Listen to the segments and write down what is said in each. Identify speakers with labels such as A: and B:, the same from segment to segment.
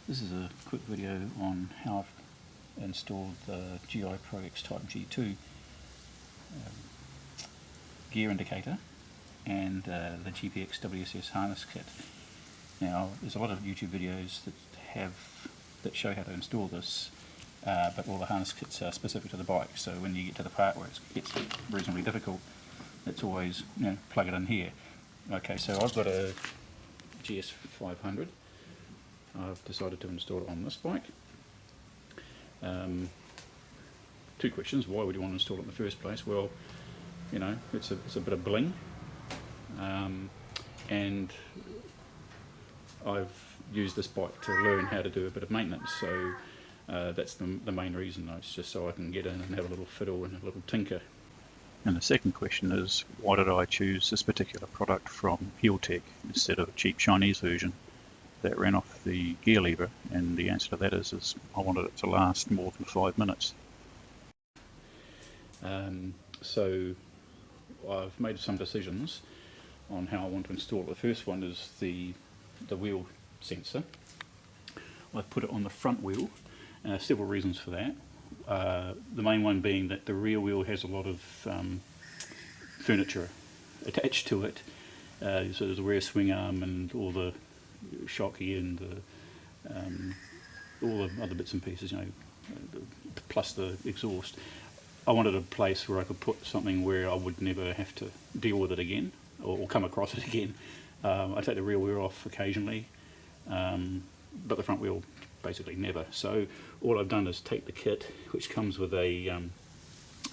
A: This is a quick video on how I've installed the GIPro X-Type G2 gear indicator and the GPX WSS harness kit. Now, there's a lot of YouTube videos that show how to install this, but all the harness kits are specific to the bike. So when you get to the part where it gets reasonably difficult, it's always, plug it in here. Okay, so I've got a GS500. I've decided to install it on this bike. Two questions: why would you want to install it in the first place? Well, it's a bit of bling, and I've used this bike to learn how to do a bit of maintenance, so that's the main reason. It's just so I can get in and have a little fiddle and a little tinker. And the second question is, why did I choose this particular product from Healtech instead of a cheap Chinese version that ran off the gear lever? And the answer to that is I wanted it to last more than 5 minutes. So I've made some decisions on how I want to install it. The first one is the wheel sensor. I've put it on the front wheel. Several reasons for that. The main one being that the rear wheel has a lot of furniture attached to it. So there's a rear swing arm and all the shocky and all the other bits and pieces, plus the exhaust. I wanted a place where I could put something where I would never have to deal with it again or come across it again. I take the rear wheel off occasionally, but the front wheel basically never. So all I've done is take the kit, which comes with a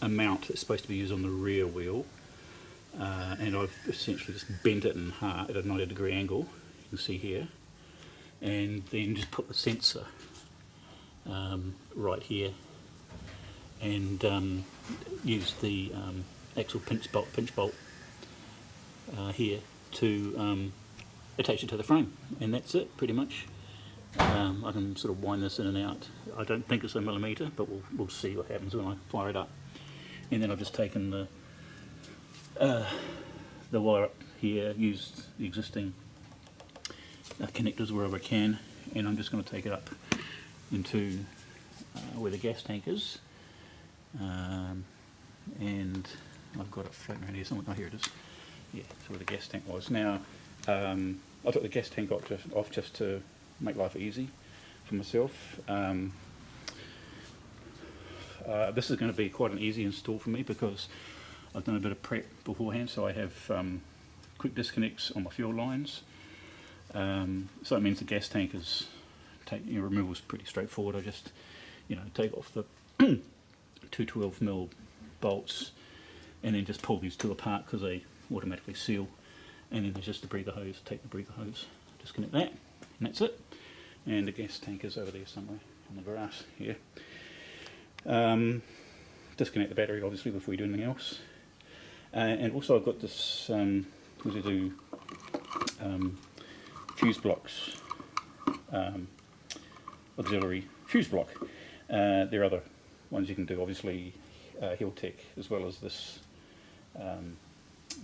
A: mount that's supposed to be used on the rear wheel, and I've essentially just bent it in half at a 90-degree angle, you can see here, and then just put the sensor right here, and use the axle pinch bolt here to attach it to the frame, and that's it pretty much. I can sort of wind this in and out. I don't think it's a millimetre, but we'll see what happens when I fire it up. And then I've just taken the wire up here, used the existing connectors wherever I can, and I'm just going to take it up into where the gas tank is, and I've got it floating around here somewhere. Oh, here it is. Yeah, that's where the gas tank was. Now, I took the gas tank off just to make life easy for myself. This is going to be quite an easy install for me because I've done a bit of prep beforehand, so I have quick disconnects on my fuel lines. So it means the gas tank is removal is pretty straightforward. I just take off the two 12mm bolts and then just pull these two apart because they automatically seal, and then there's just the breather hose. Take the breather hose, disconnect that, and that's it. And the gas tank is over there somewhere on the grass here. Disconnect the battery obviously before you do anything else. And also I've got this fuse blocks, auxiliary fuse block. There are other ones you can do, obviously Healtech, as well as this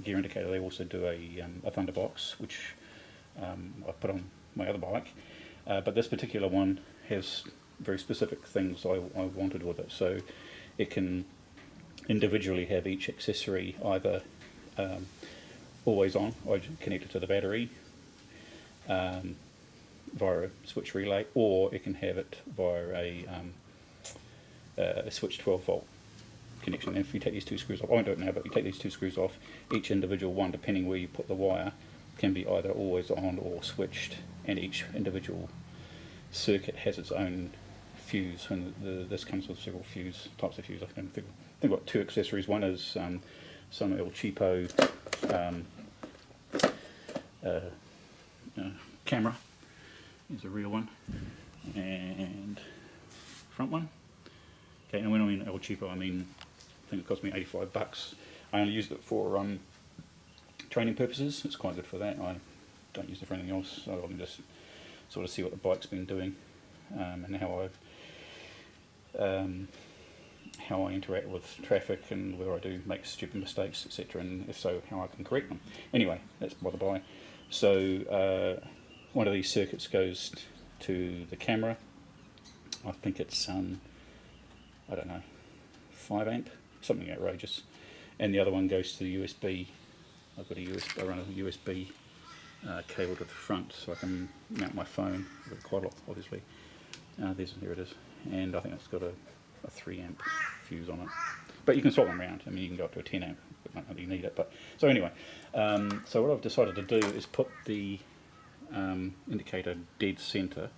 A: gear indicator. They also do a Thunderbox, which I put on my other bike, but this particular one has very specific things I wanted with it. So it can individually have each accessory either always on, or connected to the battery via a switch relay, or it can have it via a switch 12-volt connection. And if you take these two screws off, I won't do it now, but you take these two screws off, each individual one, depending where you put the wire, can be either always on or switched, and each individual circuit has its own fuse. And this comes with several types of fuse. I think I've got two accessories. One is some Healtech GIPro camera. Here's a real one, and front one. Okay, and when I mean Healtech GIPro, I think it cost me $85. I only used it for training purposes. It's quite good for that. I don't use it for anything else, so I can just sort of see what the bike's been doing, and how I interact with traffic, and whether I do make stupid mistakes, etc., and if so, how I can correct them. Anyway, that's by the by. So one of these circuits goes to the camera. I think it's I don't know, 5 amp, something outrageous. And the other one goes to the USB. I've got a USB, I run a USB cable to the front, so I can mount my phone. I've got quite a lot, obviously. Here it is, and I think it's got a 3 amp fuse on it. But you can swap them around. I mean, you can go up to a 10 amp, but not really need it. But so anyway, so what I've decided to do is put the indicator dead center.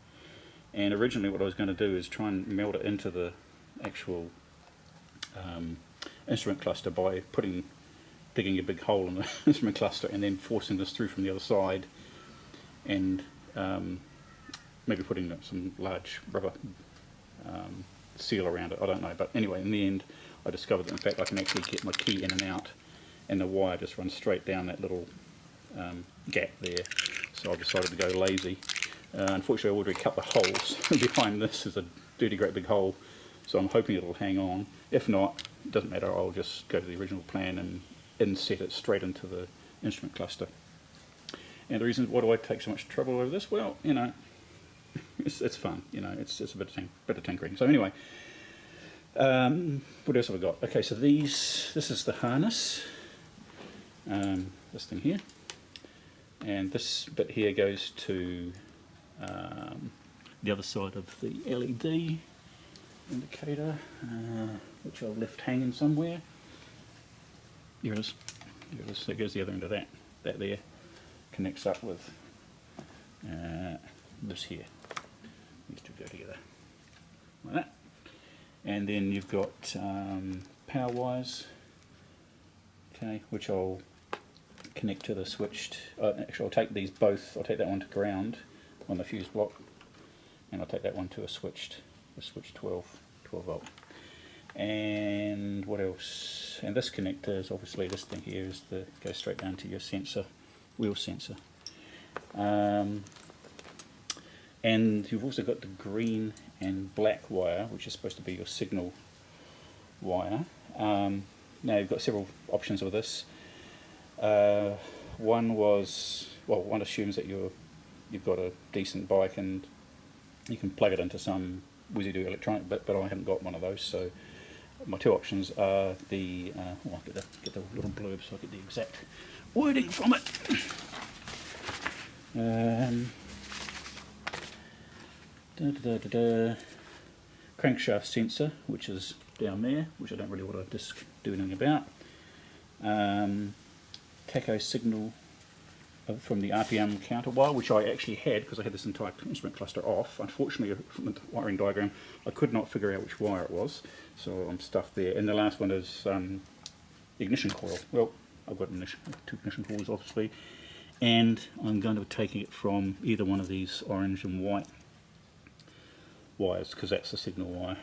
A: And originally, what I was going to do is try and melt it into the actual instrument cluster by digging a big hole in the instrument cluster and then forcing this through from the other side, and maybe putting some large rubber seal around it. I don't know, but anyway, in the end I discovered that in fact I can actually get my key in and out, and the wire just runs straight down that little gap there. So I've decided to go lazy. Unfortunately, I already cut the holes. Behind this is a dirty great big hole, so I'm hoping it'll hang on. If not, it doesn't matter, I'll just go to the original plan and inset it straight into the instrument cluster. And the reason, why do I take so much trouble over this? Well, you know, it's fun, you know, it's a bit of tinkering. So anyway, what else have I got? Okay, so this is the harness, this thing here, and this bit here goes to the other side of the LED indicator, which I've left hanging somewhere. Here it is. Here it is. So it goes the other end of that. That there connects up with this here. These two go together like that. And then you've got power wires, okay, which I'll connect to the switched. Actually, I'll take these both. I'll take that one to ground on the fuse block, and I'll take that one to a switched 12 volt. And what else? And this connector is obviously, this thing here is goes straight down to your sensor, wheel sensor. And you've also got the green and black wire, which is supposed to be your signal wire. Now you've got several options with this. One assumes that you've got a decent bike and you can plug it into some whizzy-do electronic bit, but I haven't got one of those. So my two options are the I'll get the little blurb so I get the exact wording from it. Crankshaft sensor, which is down there, which I don't really want to do anything about. Tacho signal from the RPM counter wire, which I actually had because I had this entire instrument cluster off. Unfortunately, from the wiring diagram, I could not figure out which wire it was, so I'm stuffed there. And the last one is the ignition coil. Well, I've got two ignition coils, obviously, and I'm going to be taking it from either one of these orange and white wires, because that's the signal wire.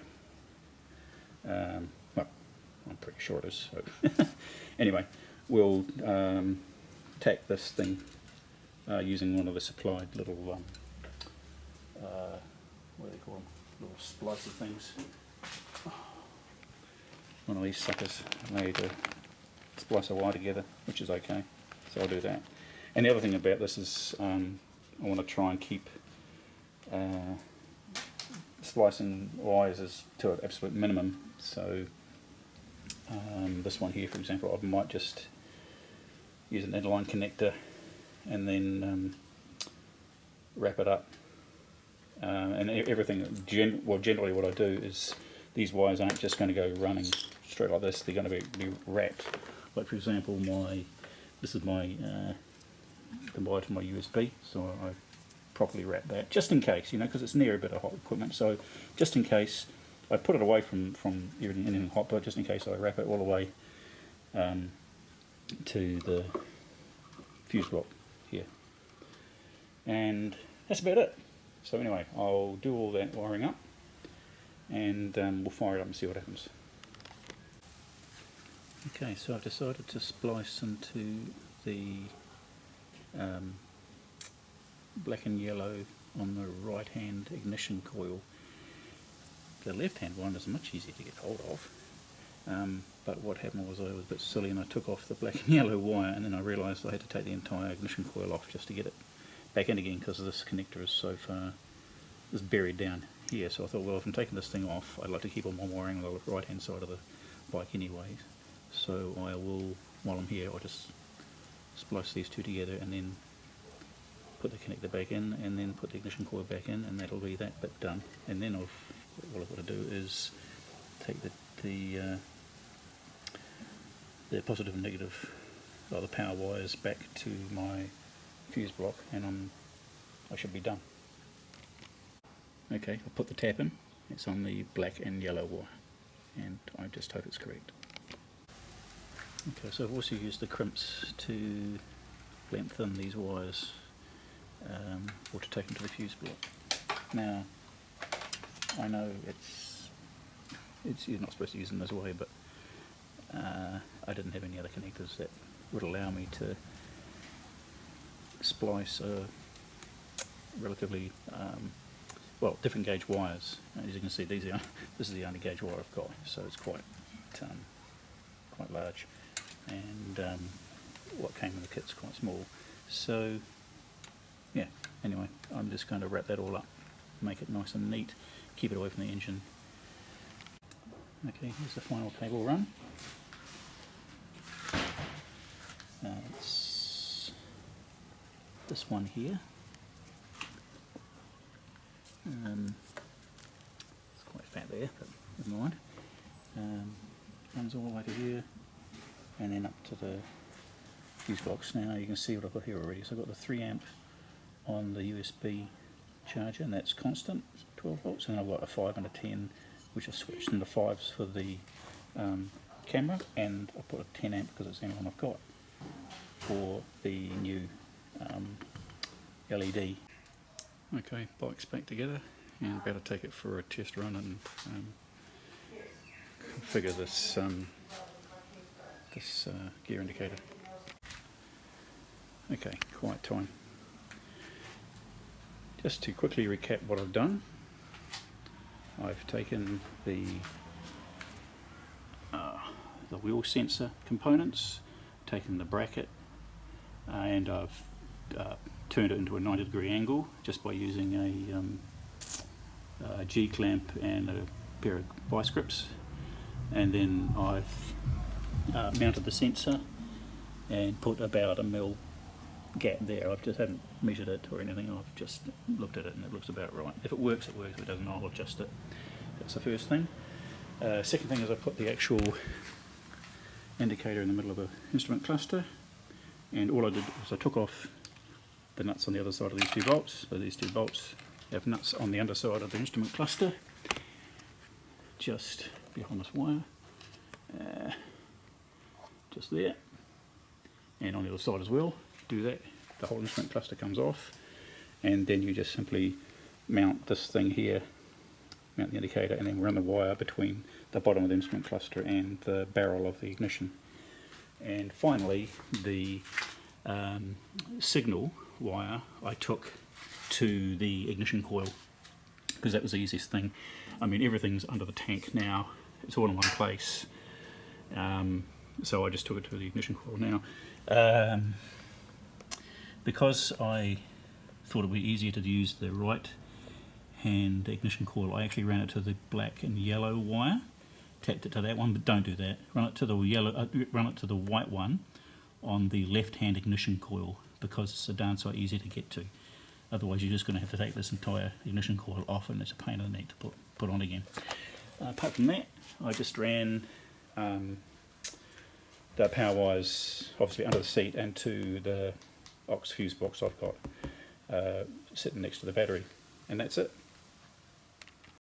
A: Well, I'm pretty sure it is. So anyway, we'll tack this thing using one of the supplied little what do they call them? Little splicer things. One of these suckers made to splice a wire together, which is okay. So I'll do that. And the other thing about this is I want to try and keep splicing wires to an absolute minimum. So this one here, for example, I might just use an inline connector and then wrap it up. And everything, generally what I do is these wires aren't just going to go running straight like this, they're going to be wrapped. Like for example, this is my the wire to my USB, so I properly wrap that, just in case, you know, because it's near a bit of hot equipment, so just in case, I put it away from anything hot, but just in case I wrap it all the way to the fuse block here. And that's about it. So anyway, I'll do all that wiring up and we'll fire it up and see what happens. Okay, so I've decided to splice into the black and yellow on the right hand ignition coil. The left hand one is much easier to get hold of, but what happened was I was a bit silly and I took off the black and yellow wire, and then I realised I had to take the entire ignition coil off just to get it back in again, because this connector is so far is buried down here, so I thought, well, if I'm taking this thing off, I'd like to keep all my wiring on the right hand side of the bike anyway, so I will, while I'm here, I'll just splice these two together and then put the connector back in and then put the ignition coil back in, and that'll be that bit done. And then all I've got to do is take the positive and negative, or the power wires, back to my fuse block, and I should be done. Okay, I'll put the tap in. It's on the black and yellow wire, and I just hope it's correct. Okay, so I've also used the crimps to lengthen these wires, or to take them to the fuse block. Now, I know you're not supposed to use them this way, but I didn't have any other connectors that would allow me to splice relatively well, different gauge wires. As you can see, this is the only gauge wire I've got, so it's quite large, and what came in the kit's quite small. So yeah, anyway, I'm just going to wrap that all up, make it nice and neat, keep it away from the engine. Okay, here's the final cable run. It's this one here. It's quite fat there, but never mind. Runs all the way to here and then up to the fuse box. Now you can see what I've got here already. So I've got the 3 amp on the USB charger, and that's constant, 12 volts, and I've got a 5 and a 10, which I switched into 5s for the camera, and I put a 10 amp because it's the only one I've got for the new LED. Okay, bike's back together, and about to take it for a test run and configure this gear indicator. Okay, quiet time. Just to quickly recap what I've done, I've taken the wheel sensor components, taken the bracket, and I've turned it into a 90-degree angle just by using a G-clamp and a pair of vice grips, and then I've mounted the sensor and put about a mil gap there. I just haven't measured it or anything, I've just looked at it and it looks about right. If it works, it works. If it doesn't, I'll adjust it. That's the first thing. Second thing is I put the actual indicator in the middle of an instrument cluster, and all I did was I took off the nuts on the other side of these 2 bolts. So these 2 bolts have nuts on the underside of the instrument cluster, just behind this wire, just there, and on the other side as well. Do that, the whole instrument cluster comes off, and then you just simply mount this thing here, mount the indicator, and then run the wire between the bottom of the instrument cluster and the barrel of the ignition. And finally, the signal wire I took to the ignition coil, because that was the easiest thing. I mean, everything's under the tank now, it's all in one place, so I just took it to the ignition coil. Now, because I thought it would be easier to use the right hand ignition coil, I actually ran it to the black and yellow wire, tapped it to that one, but don't do that. Run it to the run it to the white one on the left hand ignition coil, because it's a darn sight easier to get to. Otherwise you're just going to have to take this entire ignition coil off, and it's a pain in the neck to put on again. Apart from that, I just ran the power wires obviously under the seat and to the aux fuse box I've got sitting next to the battery, and that's it.